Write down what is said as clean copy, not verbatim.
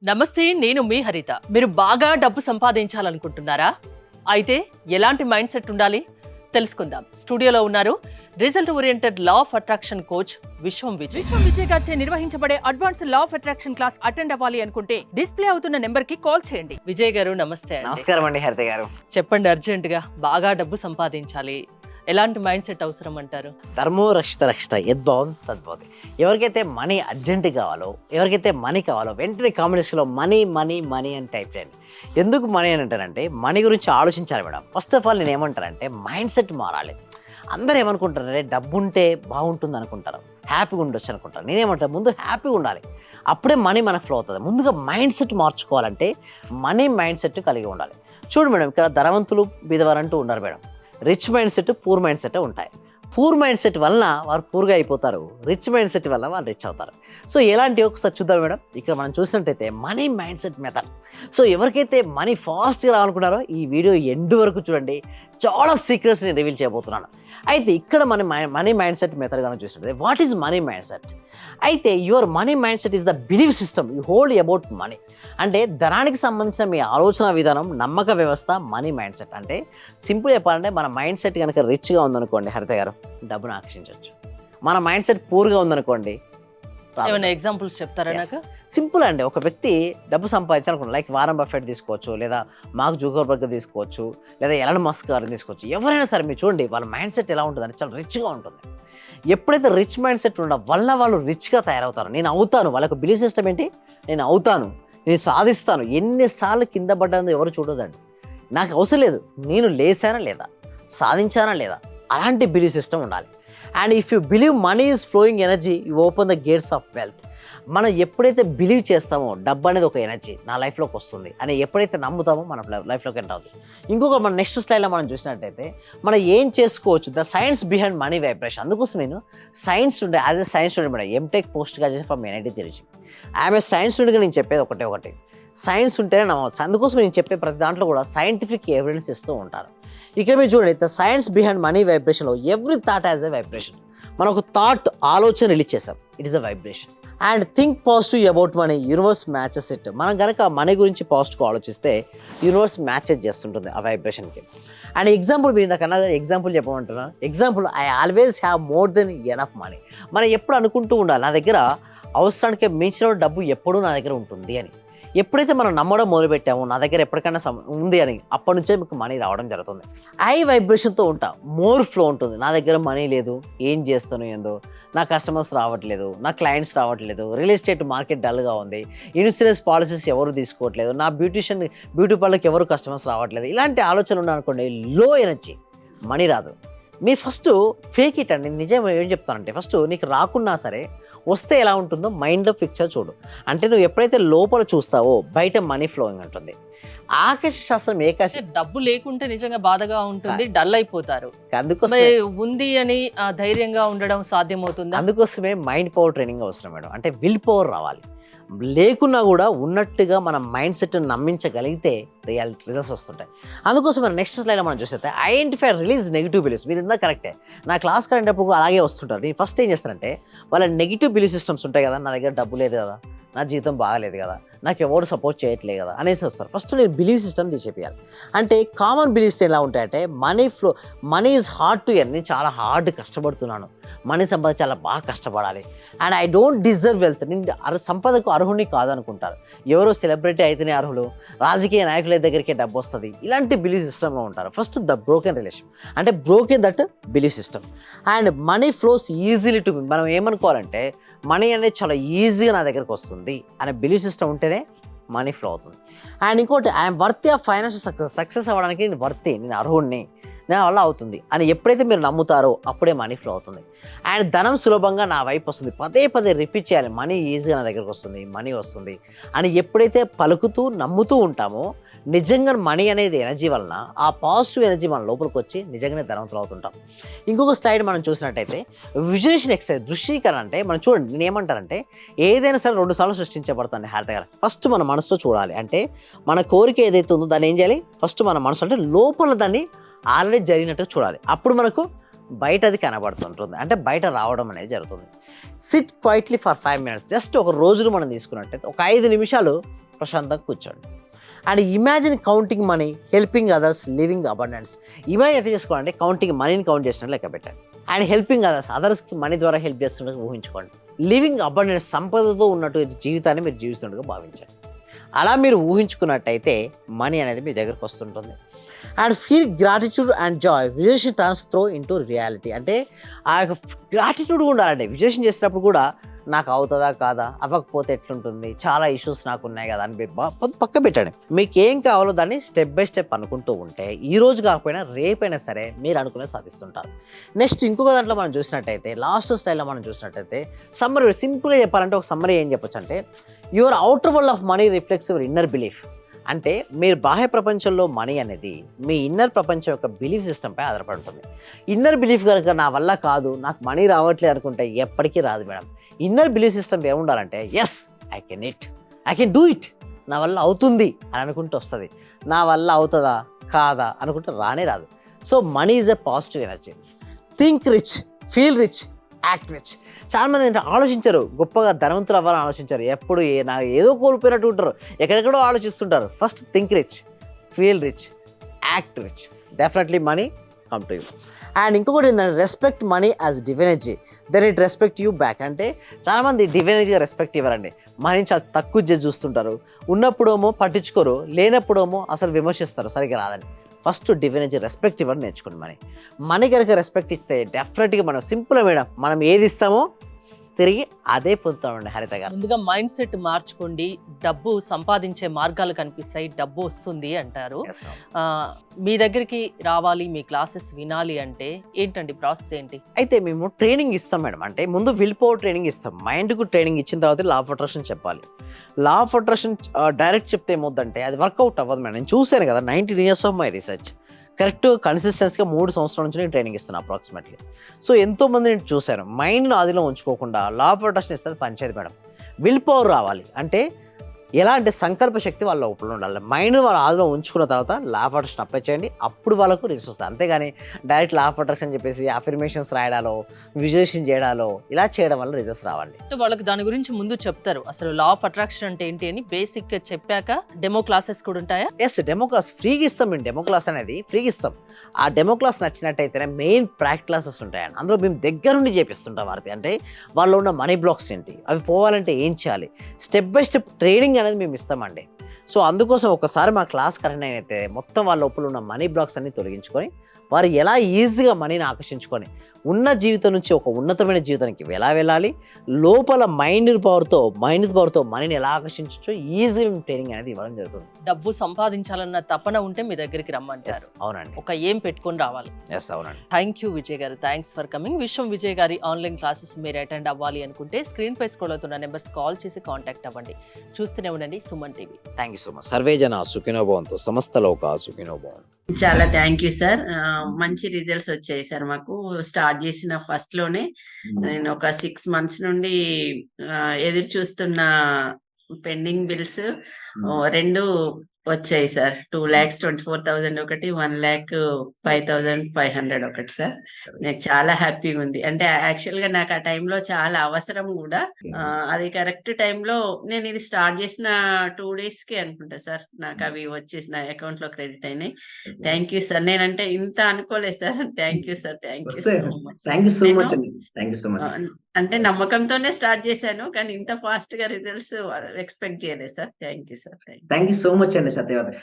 నమస్తే, నేను మీ హరిత. మీరు బాగా డబ్బు సంపాదించాలనుకుంటున్నారా? అయితే ఎలాంటి మైండ్ సెట్ ఉండాలి తెలుసుకుందాం. స్టూడియోలో ఉన్నారు result oriented law of attraction coach విశ్వం విజయ్ గారిచే నిర్వహించబడే advance law of attraction class attend అవ్వాలి అనుకుంటే డిస్ప్లే అవుతున్న నెంబర్ కి కాల్ చేయండి. విజయ్ గారు నమస్తే. నమస్కారం అండి హరిత గారు. చెప్పండి, అర్జెంట్ గా బాగా డబ్బు సంపాదించాలి, ఎలాంటి మైండ్ సెట్ అవసరం అంటారు? ధర్మో రక్షిత యద్భావం తద్భవతి. ఎవరికైతే మనీ అర్జెంట్ కావాలో, ఎవరికైతే మనీ కావాలో వెంటనే కాంబినేషన్లో మనీ మనీ మనీ అని టైప్ చేయండి. ఎందుకు మనీ అని అంటారంటే మనీ గురించి ఆలోచించాలి మేడం. ఫస్ట్ ఆఫ్ ఆల్ నేను ఏమంటానంటే మైండ్ సెట్ మారాలి. అందరూ ఏమనుకుంటారంటే డబ్బు ఉంటే బాగుంటుంది అనుకుంటారు, హ్యాపీగా ఉండొచ్చు అనుకుంటారు. నేనేమంటాను, ముందు హ్యాపీగా ఉండాలి, అప్పుడే మనీ మనకు ఫ్లో అవుతుంది. ముందుగా మైండ్ సెట్ మార్చుకోవాలంటే మనీ మైండ్ సెట్ కలిగి ఉండాలి. చూడు మేడం, ఇక్కడ ధనవంతులు బీదవారంటూ ఉన్నారు మేడం. Rich mindset, poor mindset ఉంటాయి. పూర్ మైండ్ సెట్ వలన వారు పూర్గా అయిపోతారు, రిచ్ మైండ్ సెట్ వల్ల వాళ్ళు రిచ్ అవుతారు. సో ఎలాంటి ఒకసారి చూద్దాం మేడం. ఇక్కడ మనం చూసినట్టయితే money mind set method. So ఎవరికైతే మనీ ఫాస్ట్గా రావాలనుకున్నారో ఈ వీడియో ఎండ్ వరకు చూడండి, చాలా సీక్రెట్స్ నేను రివీల్ చేయబోతున్నాను. అయితే ఇక్కడ మన మనీ మైండ్ సెట్ మెథడ్ కనుక చూసినట్టయితే what is money mindset? అయితే your money mindset is the belief system you hold about money. అంటే ధనానికి సంబంధించిన మీ ఆలోచన విధానం, నమ్మక వ్యవస్థ మనీ మైండ్ సెట్. అంటే సింపుల్ చెప్పాలంటే మన మైండ్ సెట్ కనుక రిచ్గా ఉందనుకోండి హరిత గారు, డబ్బును ఆకర్షించవచ్చు. మన మైండ్ సెట్ పూర్గా ఉందనుకోండి, ఏమైనా ఎగ్జాంపుల్స్ చెప్తారా నాకు? సింపుల్ అండి. ఒక వ్యక్తి డబ్బు సంపాదించాలనుకోండి, లైక్ వారన్ బఫెట్ తీసుకోవచ్చు, లేదా మార్క్ జుకర్బర్గ్ తీసుకోవచ్చు, లేదా ఎలాన్ మస్క్ గారిని తీసుకోవచ్చు. ఎవరైనా సరే మీరు చూడండి, వాళ్ళ మైండ్ సెట్ ఎలా ఉంటుంది అంటే చాలా రిచ్గా ఉంటుంది. ఎప్పుడైతే రిచ్ మైండ్ సెట్ ఉండడం వల్ల వాళ్ళు రిచ్గా తయారవుతారు. నేను అవుతాను, వాళ్ళకు బిలీఫ్ సిస్టమ్ ఏంటి, నేను అవుతాను, నేను సాధిస్తాను. ఎన్నిసార్లు కింద పడ్డాను ఎవరు చూడదండి. నాకు అవసరం లేదు, నేను లేసానా లేదా, సాధించానా లేదా, అలాంటి బిలీఫ్ సిస్టమ్ ఉండాలి. And if you believe money is flowing energy, you open the gates of wealth. మనం ఎప్పుడైతే బిలీవ్ చేస్తామో డబ్బు అనేది ఒక ఎనర్జీ నా లైఫ్లోకి వస్తుంది అని ఎప్పుడైతే నమ్ముతామో మన లైఫ్లోకి ఎంటర్ అవుతుంది. ఇంకొక మన నెక్స్ట్ స్లైడ్లో మనం చూసినట్టయితే మనం ఏం చేసుకోవచ్చు, the science behind money vibration. అందుకోసం నేను science student, as a science student madam, MTech పోస్ట్గా చేసి ఫ్రమ్ ఎన్ఐటి తిరిగి ఆమె సైన్స్ స్టూడెంట్గా నేను చెప్పేది ఒకటి సైన్స్ ఉంటేనే నమ్మవచ్చు. అందుకోసం నేను చెప్పే ప్రతి దాంట్లో కూడా సైంటిఫిక్ ఎవిడెన్స్ ఇస్తూ ఉంటారు. ఇక్కడ మీరు చూడండి, ద సైన్స్ బిహైండ్ మనీ వైబ్రేషన్లో every thought as a vibration. మనం ఒక థాట్, ఆలోచన రిలీజ్ చేసాం, it is a vibration. And think positive about money, universe matches it. మనం కనుక మనీ గురించి పాజిటివ్గా ఆలోచిస్తే యూనివర్స్ మ్యాచెస్ చేస్తుంటుంది ఆ వైబ్రేషన్కి. అండ్ ఎగ్జాంపుల్ మీరు ఇందాకన్నా ఎగ్జాంపుల్ చెప్పమంటున్నా. Example, I always have more than enough money. మనం ఎప్పుడు అనుకుంటూ ఉండాలి, నా దగ్గర అవసరానికి మించిన డబ్బు ఎప్పుడూ నా దగ్గర ఉంటుంది అని. ఎప్పుడైతే మనం నమ్మడం మొదలుపెట్టామో నా దగ్గర ఎప్పటికైనా ఉంది అని, అప్పటి నుంచే మీకు మనీ రావడం జరుగుతుంది. హై వైబ్రేషన్తో ఉంటా, మోర్ ఫ్లో ఉంటుంది. నా దగ్గర మనీ లేదు, ఏం చేస్తాను ఏందో, నా కస్టమర్స్ రావట్లేదు, నా క్లయింట్స్ రావట్లేదు, రియల్ ఎస్టేట్ మార్కెట్ డల్గా ఉంది, ఇన్సూరెన్స్ పాలసీస్ ఎవరు తీసుకోవట్లేదు, నా బ్యూటీ పార్లర్కి ఎవరు కస్టమర్స్ రావట్లేదు, ఇలాంటి ఆలోచనలు ఉన్నాయనుకోండి, లో ఎనర్జీ, మనీ రాదు. మీ ఫస్ట్ ఫేక్ ఇట్ అండి. నిజం ఏం చెప్తానంటే, ఫస్ట్ నీకు రాకున్నా సరే వస్తే ఎలా ఉంటుందో మైండ్లో పిక్చర్ చూడు. అంటే నువ్వు ఎప్పుడైతే లోపల చూస్తావో బయట మనీ ఫ్లోయింగ్ ఉంటుంది. ఆకాశ శాస్త్రం డబ్బు లేకుంటే నిజంగా బాధగా ఉంటుంది, డల్ అయిపోతారు. అందుకోసం ఉంది అని ధైర్యంగా ఉండడం సాధ్యమవుతుంది. అందుకోసమే మైండ్ పవర్ ట్రైనింగ్ అవసరం మేడం. అంటే విల్ పవర్ రావాలి. లేకున్నా కూడా ఉన్నట్టుగా మన మైండ్ సెట్ నమ్మించగలిగితే రిజల్ట్స్ వస్తుంటాయి. అందుకోసం మనం నెక్స్ట్ స్లైడ్లో మనం చూస్తే ఐడెంటిఫై రిలీజ్ నెగిటివ్ బిలీఫ్స్. మీరు ఇందా కరెక్టే, నా క్లాస్ కలిగినప్పుడు అలాగే వస్తుంటారు. నేను ఫస్ట్ ఏం చేస్తానంటే వాళ్ళ నెగిటివ్ బిలీఫ్ సిస్టమ్స్ ఉంటాయి కదా, నా దగ్గర డబ్బు లేదు కదా, నా జీవితం బాగాలేదు కదా, నాకు ఎవరు సపోర్ట్ చేయట్లేదు కదా అనేసి వస్తారు. ఫస్ట్ నేను బిలీఫ్ సిస్టమ్ తీసేయాలి. అంటే కామన్ బిలీఫ్స్ ఎలా ఉంటాయంటే money is hard to earn. నేను చాలా హార్డ్ కష్టపడుతున్నాను, మనీ సంపద చాలా బాగా కష్టపడాలి, and I don't deserve wealth. నేను సంపదకు అర్హుని కాదనుకుంటారు. ఎవరో సెలబ్రిటీ అయితేనే అర్హులు, రాజకీయ నాయకుల దగ్గరికే డబ్బు వస్తుంది, ఇలాంటి బిలీఫ్ సిస్టమ్లో ఉంటారు. ఫస్ట్ ద బ్రోకెన్ రిలేషన్, అంటే broken that belief system. And money flows easily to me. మనం ఏమనుకోవాలంటే మనీ అనేది చాలా ఈజీగా నా దగ్గరకు వస్తుంది అనే బిలీఫ్ సిస్టమ్ ఉంటేనే మనీ ఫ్లో అవుతుంది. అండ్ ఇంకోటి, I'm worthy of financial success అవ్వడానికి నేను వర్తీ, నేను అర్హుడిని, నా వల్ల అవుతుంది అని ఎప్పుడైతే మీరు నమ్ముతారో అప్పుడే మనీ ఫ్లో అవుతుంది. అండ్ ధనం సులభంగా నా వైపు వస్తుంది. పదే పదే రిపీట్ చేయాలి, మనీ ఈజీగా నా దగ్గరకు వస్తుంది, మనీ వస్తుంది అని ఎప్పుడైతే పలుకుతూ నమ్ముతూ ఉంటామో నిజంగా మనీ అనేది ఎనర్జీ వలన ఆ పాజిటివ్ ఎనర్జీ మన లోపలికి వచ్చి నిజంగానే ధనవంతులు అవుతుంటాం. ఇంకొక స్లైడ్ మనం చూసినట్టయితే విజువలైజేషన్ ఎక్సర్సైజ్, దృశ్యీకరణ. అంటే మనం చూడండి, నేను ఏమంటానంటే ఏదైనా సరే 2 సార్లు సృష్టించబడుతుంది హారత గారు. ఫస్ట్ మన మనసులో చూడాలి. అంటే మన కోరిక ఏదైతే ఉందో దాన్ని ఏం చేయాలి, ఫస్ట్ మన మనసు అంటే లోపల దాన్ని ఆల్రెడీ జరిగినట్టుగా చూడాలి. అప్పుడు మనకు బయట అది కనబడుతుంటుంది, అంటే బయట రావడం అనేది జరుగుతుంది. SIT quietly for 5 minutes. Just ఒక రోజులో మనం తీసుకున్నట్టయితే ఒక 5 నిమిషాలు ప్రశాంతంగా కూర్చోండి. And imagine counting money, helping others, living abundance. Imagine ఎట్లా చేసుకోవాలంటే కౌంటింగ్ మనీని కౌంట్ చేసినట్టు లెక్క పెట్టండి. అండ్ హెల్పింగ్ అదర్స్, అదర్స్కి మనీ ద్వారా హెల్ప్ చేస్తున్నట్టు ఊహించుకోండి. లివింగ్ అబండెన్స్, సంపదతో ఉన్నట్టు జీవితాన్ని మీరు జీవిస్తున్నట్టుగా భావించండి. అలా మీరు ఊహించుకున్నట్టయితే మనీ అనేది మీ దగ్గరకు వస్తుంటుంది. And feel gratitude and joy, visualization trans through into reality. అంటే ఆ యొక్క గ్రాటిట్యూడ్ ఉండాలండి. విజువలేషన్ చేసినప్పుడు కూడా నాకు అవుతుందా కాదా, అవ్వకపోతే ఎట్లుంటుంది, చాలా ఇష్యూస్ నాకు ఉన్నాయి కదా అని పక్క పెట్టండి. మీకు ఏం కావాలో దాన్ని స్టెప్ బై స్టెప్ అనుకుంటూ ఉంటే ఈ రోజు కాకపోయినా రేపైనా సరే మీరు అనుకునే సాధిస్తుంటారు. నెక్స్ట్ ఇంకొక దాంట్లో మనం చూసినట్టయితే లాస్ట్ స్టైల్లో మనం చూసినట్టయితే సమ్మరీ, సింపుల్గా చెప్పాలంటే ఒక సమ్మరీ ఏం చెప్పొచ్చు అంటే your outer world of money reflects your inner belief. అంటే మీరు బాహ్య ప్రపంచంలో మనీ అనేది మీ ఇన్నర్ ప్రపంచం యొక్క బిలీఫ్ సిస్టమ్పై ఆధారపడి ఉంటుంది. ఇన్నర్ బిలీఫ్ కనుక నా వల్ల కాదు, నాకు మనీ రావట్లేదు అనుకుంటే ఎప్పటికీ రాదు మేడం. ఇన్నర్ బిలీఫ్ సిస్టమ్ ఏముండాలంటే yes I can do it, నా వల్ల అవుతుంది అని అనుకుంటూ వస్తుంది. నా వల్ల అవుతుందా కాదా అనుకుంటే రానే రాదు. So money is a positive energy. Think rich, feel rich, act rich. చాలామంది ఏంటంటే ఆలోచించారు, గొప్పగా ధనవంతులు అవ్వాలని ఆలోచించారు, ఎప్పుడు ఏదో కోల్పోయినట్టు ఉంటారు, ఎక్కడెక్కడో ఆలోచిస్తుంటారు. First think rich, feel rich, act rich, definitely money come to you. And ఇంకొకటి ఏంటంటే respect money as divine energy, then it respect you back. అంటే చాలామంది డివైన్ ఎనర్జీగా రెస్పెక్ట్ ఇవ్వరండి, మనీని చాలా తక్కువ చేసి చూస్తుంటారు. ఉన్నప్పుడేమో పట్టించుకోరు, లేనప్పుడేమో అసలు విమర్శిస్తారు సరిగ్గా రాదని. ఫస్ట్ డివైన్ ఎనర్జీ రెస్పెక్ట్ ఇవ్వడం నేర్చుకోండి. మనీ కనుక రెస్పెక్ట్ ఇస్తే డెఫినెట్గా మనం సింపుల్ మేడం, మనం ఏది ఇస్తామో తిరిగి అదే పొందుతామండి. హరిత గారు, ముందుగా మైండ్ సెట్ మార్చుకోండి, డబ్బు సంపాదించే మార్గాలు కనిపిస్తాయి, డబ్బు వస్తుంది అంటారు. మీ దగ్గరికి రావాలి, మీ క్లాసెస్ వినాలి అంటే ఏంటండి ప్రాసెస్ ఏంటి? అయితే మేము ట్రైనింగ్ ఇస్తాం మేడం. అంటే ముందు విల్ పవర్ ట్రైనింగ్ ఇస్తాం, మైండ్కు ట్రైనింగ్ ఇచ్చిన తర్వాత లా ఆఫ్ అట్రాక్షన్ చెప్పాలి. లా ఆఫ్ అట్రాక్షన్ డైరెక్ట్ చెప్తే ఏమవుతుందంటే అది వర్కౌట్ అవ్వదు మేడం. నేను చూశాను కదా, 19 years of my research. Correct కన్సిస్టెన్సీగా 3 సంవత్సరాల నుంచి నేను ట్రైనింగ్ ఇస్తున్నాను అప్రాక్సిమేట్లీ. సో ఎంతోమంది నేను చూశాను మైండ్ను ఆదిలో ఉంచుకోకుండా లా ఆఫ్ అట్రాక్షన్ ఇస్తుంది పంచాయతీ మేడం. విల్ పవర్ రావాలి అంటే ఎలా అంటే సంకల్ప శక్తి వాళ్ళ లోపల ఉండాలి. మైండ్ వాళ్ళ ఆదిలో ఉంచుకున్న తర్వాత లా ఆఫ్ అట్రాక్షన్ అప్లై చేయండి, అప్పుడు వాళ్ళకు రిజల్ట్స్ వస్తాయి. అంతేగాని డైరెక్ట్ లా ఆఫ్ అట్రాక్షన్ చెప్పేసి అఫర్మేషన్స్ రాయడాలో, విజువలైజేషన్ చేయడాలో ఇలా చేయడం వల్ల రిజల్ట్స్ రావండి. వాళ్ళకి దాని గురించి ముందు చెప్తారు, అసలు లా ఆఫ్ అట్రాక్షన్ అంటే ఏంటి అని బేసిక్ గా చెప్పాక డెమో క్లాసెస్ కూడా ఉంటాయా? ఎస్, డెమో క్లాస్ ఫ్రీగా ఇస్తాం మేము. డెమో క్లాస్ అనేది ఫ్రీగా ఇస్తాం. ఆ డెమో క్లాస్ నచ్చినట్టయితేనే మెయిన్ ప్రాక్టికల్ క్లాసెస్ ఉంటాయండి. అందులో మేము దగ్గరుండి చేపిస్తుంటాం వారికి. అంటే వాళ్ళు ఉన్న మనీ బ్లాక్స్ ఏంటి, అవి పోవాలంటే ఏం చేయాలి, స్టెప్ బై స్టెప్ ట్రైనింగ్ అనేది మేము ఇస్తామండి. సో అందుకోసం ఒకసారి మా క్లాస్ కరెక్ట్ అయితే మొత్తం వాళ్ళ లోపల ఉన్న మనీ బ్లాక్స్ అన్ని తొలగించుకొని వారు ఎలా ఈజీగా మనీని ఆకర్షించుకొని ఉన్న జీవితం నుంచి ఒక ఉన్నతమైన జీవితానికి ఎలా వెళ్ళాలి, లోపల మైండ్ పవర్తో మనీని ఎలా ఆకర్షించో ఈజీగా మేము ట్రైనింగ్ అనేది ఇవ్వడం జరుగుతుంది. డబ్బు సంపాదించాలన్న తపన ఉంటే మీ దగ్గరికి రమ్మంటారు. అవునండి, ఒక ఏం పెట్టుకొని రావాలి. ఎస్ అవునండి. థ్యాంక్ యూ విజయ్ గారు, థ్యాంక్స్ ఫర్ కమింగ్. విశ్వం విజయ్ గారి ఆన్లైన్ క్లాసెస్ మీరు అటెండ్ అవ్వాలి అనుకుంటే స్క్రీన్ పై స్క్రోల్ అవుతున్న నెంబర్స్ కాల్ చేసి కాంటాక్ట్ అవ్వండి. చూస్తూనే ఉండండి Suman TV. Thank you so much. Survey జన సుఖినో భవంతు, సమస్త లోకా సుఖినో భవంతు. చాలా థ్యాంక్ యూ సార్. మంచి రిజల్ట్స్ వచ్చాయి సార్. మాకు స్టార్ట్ చేసిన ఫస్ట్ లోనే నేను ఒక 6 months నుండి ఎదురు చూస్తున్న పెండింగ్ బిల్స్ 2 వచ్చాయి సార్. 2,24,000 ఒకటి, 1,05,500 ఒకటి సార్. నాకు చాలా హ్యాపీగా ఉంది. అంటే యాక్చువల్ గా నాకు ఆ టైంలో చాలా అవసరం కూడా. అది కరెక్ట్ టైంలో నేను ఇది స్టార్ట్ చేసిన 2 days కి అనుకుంటా సార్ నాకు అవి వచ్చేసి నా అకౌంట్ లో క్రెడిట్ అయినాయి. Thank you sir. నేనంటే ఇంత అనుకోలేదు sir. Thank you sir, thank you so much. అంటే నమ్మకంతోనే స్టార్ట్ చేశాను, కానీ ఇంత ఫాస్ట్ గా రిజల్ట్స్ ఎక్స్పెక్ట్ చేయలేదు sir. Thank you sir. Thank you so much అండి సత్యవతి.